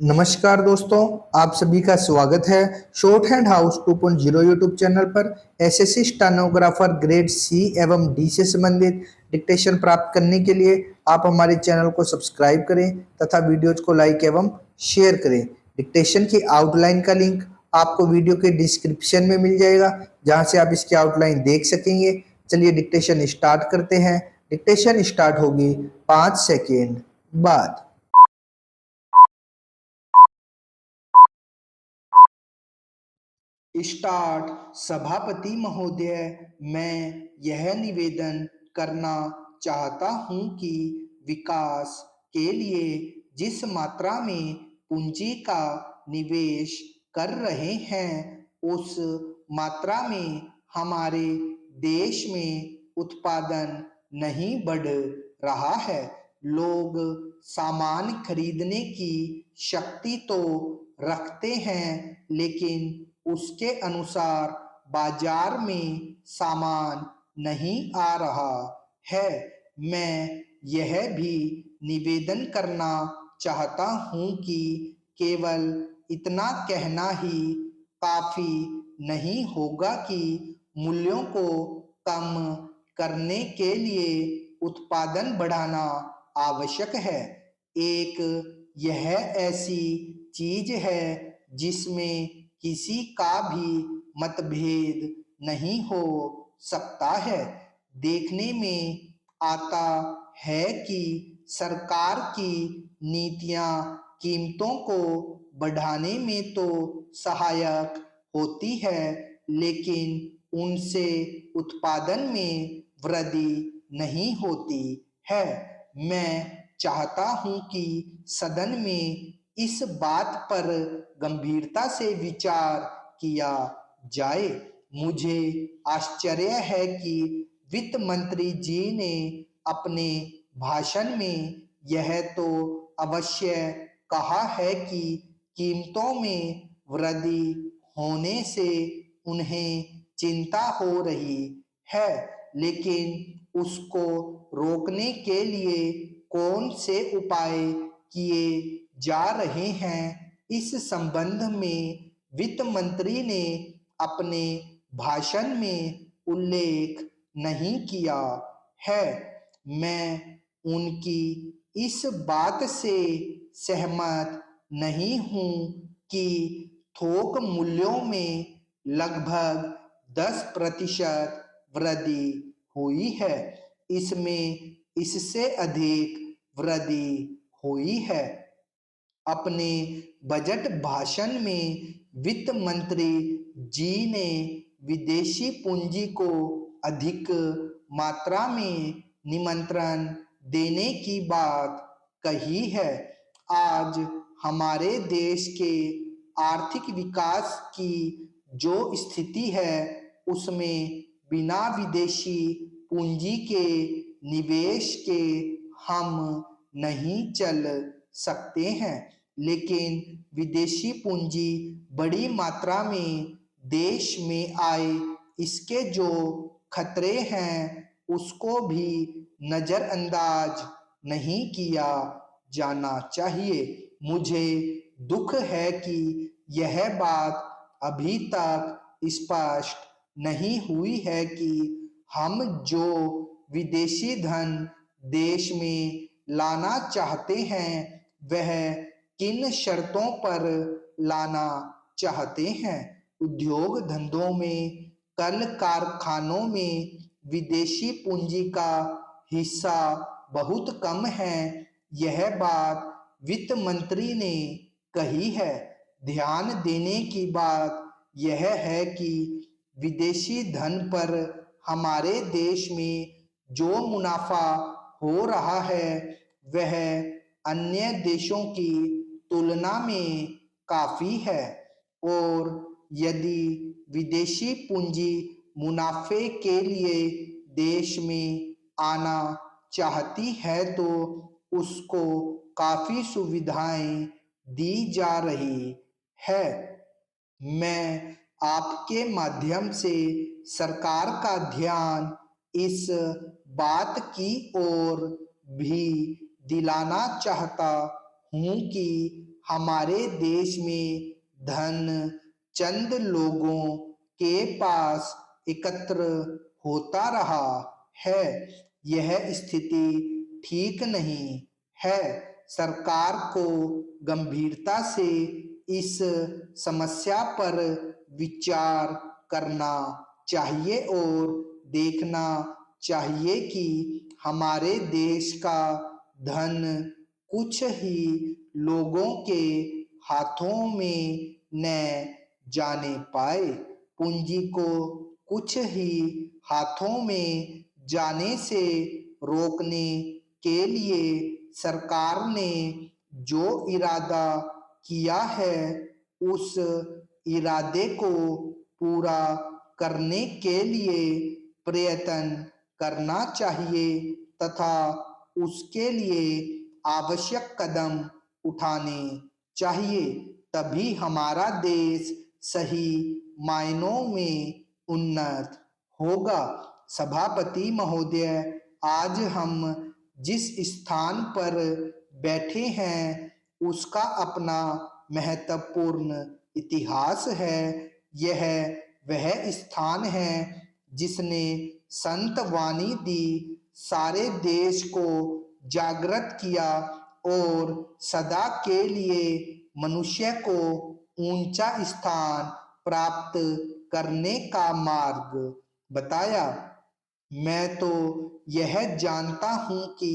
नमस्कार दोस्तों, आप सभी का स्वागत है short hand house 2.0 YouTube channel पर। एसएससी स्टेनोग्राफर ग्रेड सी एवं डी से संबंधित डिक्टेशन प्राप्त करने के लिए आप हमारे चैनल को सब्सक्राइब करें तथा वीडियोज को लाइक एवं शेयर करें। डिक्टेशन की आउटलाइन का लिंक आपको वीडियो के डिस्क्रिप्शन में मिल जाएगा, जहां से आप इसकी आउटलाइन देख सकेंगे। चलिए डिक्टेशन स्टार्ट करते हैं। डिक्टेशन स्टार्ट होगी 5 सेकेंड बाद। स्टार्ट। सभापति महोदय, मैं यह निवेदन करना चाहता हूं कि विकास के लिए जिस मात्रा में पूंजी का निवेश कर रहे हैं उस मात्रा में हमारे देश में उत्पादन नहीं बढ़ रहा है। लोग सामान खरीदने की शक्ति तो रखते हैं, लेकिन उसके अनुसार बाजार में सामान नहीं आ रहा है। मैं यह भी निवेदन करना चाहता हूं कि केवल इतना कहना ही काफी नहीं होगा कि मूल्यों को कम करने के लिए उत्पादन बढ़ाना आवश्यक है। एक यह ऐसी चीज है जिसमें किसी का भी मतभेद नहीं हो सकता है। देखने में आता है कि सरकार की नीतियां कीमतों को बढ़ाने में तो सहायक होती है, लेकिन उनसे उत्पादन में वृद्धि नहीं होती है। मैं चाहता हूं कि सदन में इस बात पर गंभीरता से विचार किया जाए। मुझे आश्चर्य है कि वित्त मंत्री जी ने अपने भाषण में यह तो अवश्य कहा है कि कीमतों में वृद्धि होने से उन्हें चिंता हो रही है, लेकिन उसको रोकने के लिए कौन से उपाय किए जा रहे हैं, इस संबंध में वित्त मंत्री ने अपने भाषण में उल्लेख नहीं किया है। मैं उनकी इस बात से सहमत नहीं हूं कि थोक मूल्यों में लगभग 10% वृद्धि हुई है। इसमें इससे अधिक वृद्धि हुई है। अपने बजट भाषण में वित्त मंत्री जी ने विदेशी पूंजी को अधिक मात्रा में निमंत्रण देने की बात कही है। आज हमारे देश के आर्थिक विकास की जो स्थिति है उसमें बिना विदेशी पूंजी के निवेश के हम नहीं चल सकते हैं। लेकिन विदेशी पूंजी बड़ी मात्रा में देश में आए, इसके जो खतरे हैं उसको भी नजरअंदाज नहीं किया जाना चाहिए। मुझे दुख है कि यह बात अभी तक स्पष्ट नहीं हुई है कि हम जो विदेशी धन देश में लाना चाहते हैं वह किन शर्तों पर लाना चाहते हैं। उद्योग धंधों में, कल कारखानों में विदेशी पूंजी का हिस्सा बहुत कम है। यह बात वित्त मंत्री ने कही है। ध्यान देने की बात यह है कि विदेशी धन पर हमारे देश में जो मुनाफा हो रहा है वह अन्य देशों की तुलना में काफी है, और यदि विदेशी पूंजी मुनाफे के लिए देश में आना चाहती है तो उसको काफी सुविधाएं दी जा रही है। मैं आपके माध्यम से सरकार का ध्यान इस बात की ओर भी दिलाना चाहता हूं कि हमारे देश में धन चंद लोगों के पास एकत्र होता रहा है। यह स्थिति ठीक नहीं है। सरकार को गंभीरता से इस समस्या पर विचार करना चाहिए और देखना चाहिए कि हमारे देश का धन कुछ ही लोगों के हाथों में न जाने पाए। पूंजी को कुछ ही हाथों में जाने से रोकने के लिए सरकार ने जो इरादा किया है उस इरादे को पूरा करने के लिए प्रयत्न करना चाहिए तथा उसके लिए आवश्यक कदम उठाने चाहिए। तभी हमारा देश सही मायनों में उन्नत होगा। सभापति महोदय, आज हम जिस स्थान पर बैठे हैं उसका अपना महत्वपूर्ण इतिहास है। यह वह स्थान है जिसने संत वाणी दी, सारे देश को जागृत किया और सदा के लिए मनुष्य को ऊंचा स्थान प्राप्त करने का मार्ग बताया। मैं तो यह जानता हूँ कि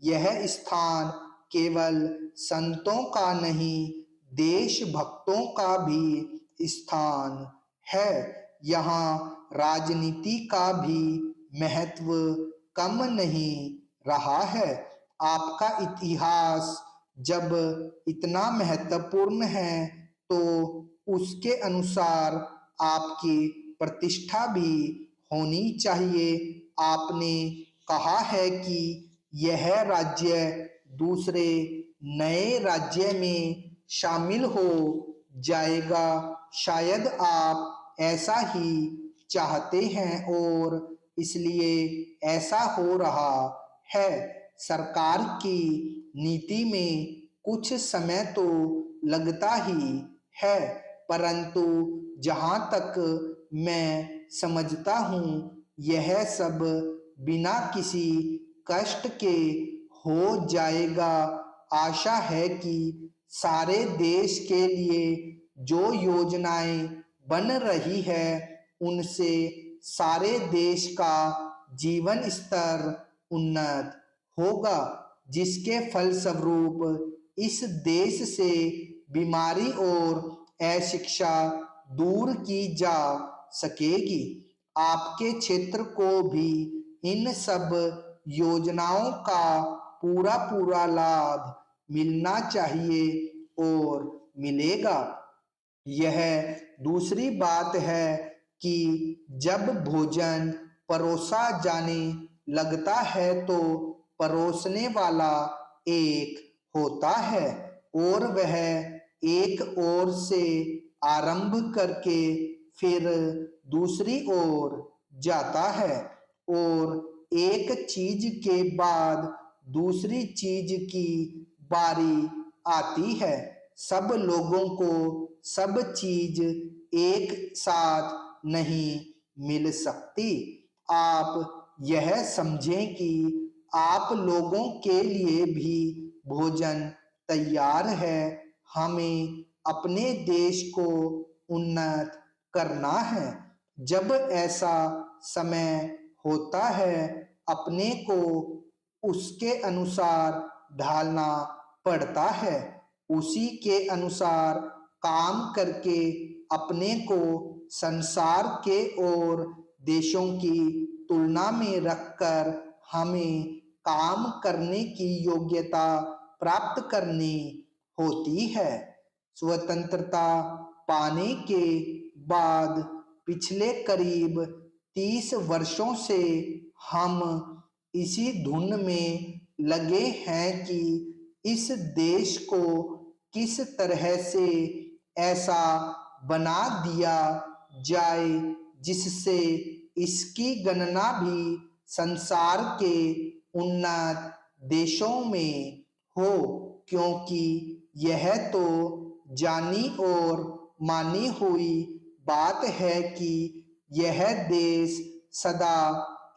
यह स्थान केवल संतों का नहीं, देशभक्तों का भी स्थान है। यहाँ राजनीति का भी महत्व कम नहीं रहा है। आपका इतिहास जब इतना महत्वपूर्ण है तो उसके अनुसार आपकी प्रतिष्ठा भी होनी चाहिए। आपने कहा है कि यह राज्य दूसरे नए राज्य में शामिल हो जाएगा। शायद आप ऐसा ही चाहते हैं और इसलिए ऐसा हो रहा है। सरकार की नीति में कुछ समय तो लगता ही है, परंतु जहाँ तक मैं समझता हूँ यह सब बिना किसी कष्ट के हो जाएगा। आशा है कि सारे देश के लिए जो योजनाएं बन रही है उनसे सारे देश का जीवन स्तर उन्नत होगा, जिसके फलस्वरूप इस देश से बीमारी और अशिक्षा दूर की जा सकेगी। आपके क्षेत्र को भी इन सब योजनाओं का पूरा पूरा लाभ मिलना चाहिए और मिलेगा। यह दूसरी बात है कि जब भोजन परोसा जाने लगता है तो परोसने वाला एक होता है और वह एक ओर से आरंभ करके फिर दूसरी ओर जाता है और एक चीज के बाद दूसरी चीज की बारी आती है। सब लोगों को सब चीज एक साथ नहीं मिल सकती। आप यह समझें कि आप लोगों के लिए भी भोजन तैयार है। हमें अपने देश को उन्नत करना है। जब ऐसा समय होता है अपने को उसके अनुसार ढालना पड़ता है। उसी के अनुसार काम करके अपने को संसार के और देशों की तुलना में रखकर हमें काम करने की योग्यता प्राप्त करनी होती है। स्वतंत्रता पाने के बाद पिछले करीब 30 वर्षों से हम इसी धुन में लगे हैं कि इस देश को किस तरह से ऐसा बना दिया जाए जिससे इसकी गणना भी संसार के उन्नत देशों में हो, क्योंकि यह तो जानी और मानी हुई बात है कि यह देश सदा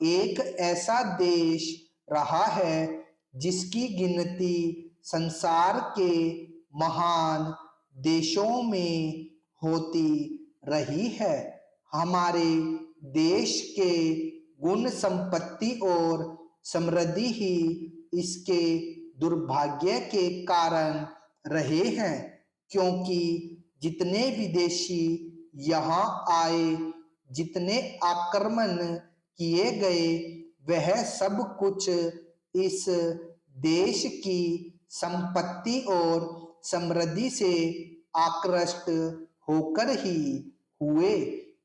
एक ऐसा देश रहा है जिसकी गिनती संसार के महान देशों में होती रही है। हमारे देश के गुण संपत्ति और समृद्धि ही इसके दुर्भाग्य के कारण रहे हैं, क्योंकि जितने विदेशी यहाँ आए, जितने आक्रमण किए गए, वह सब कुछ इस देश की संपत्ति और समृद्धि से आकृष्ट होकर ही हुए।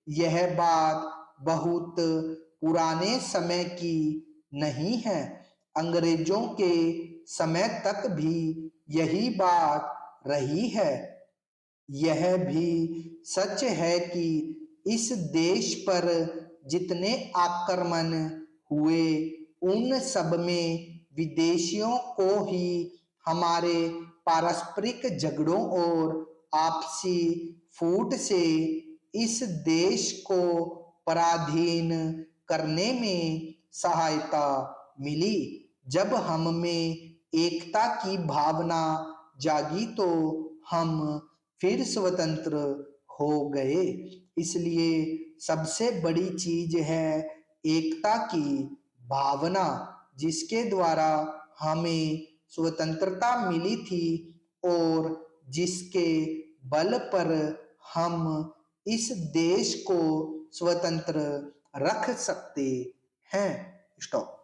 यह बात बहुत पुराने समय की नहीं है, अंग्रेजों के समय तक भी यही बात रही है। यह भी सच है कि इस देश पर जितने आक्रमण हुए, उन सब में विदेशियों को ही हमारे पारस्परिक झगड़ों और आपसी फूट से इस देश को पराधीन करने में सहायता मिली। जब हम में एकता की भावना जागी तो हम फिर स्वतंत्र हो गए। इसलिए सबसे बड़ी चीज है एकता की भावना, जिसके द्वारा हमें स्वतंत्रता मिली थी और जिसके बल पर हम इस देश को स्वतंत्र रख सकते हैं। स्टॉप।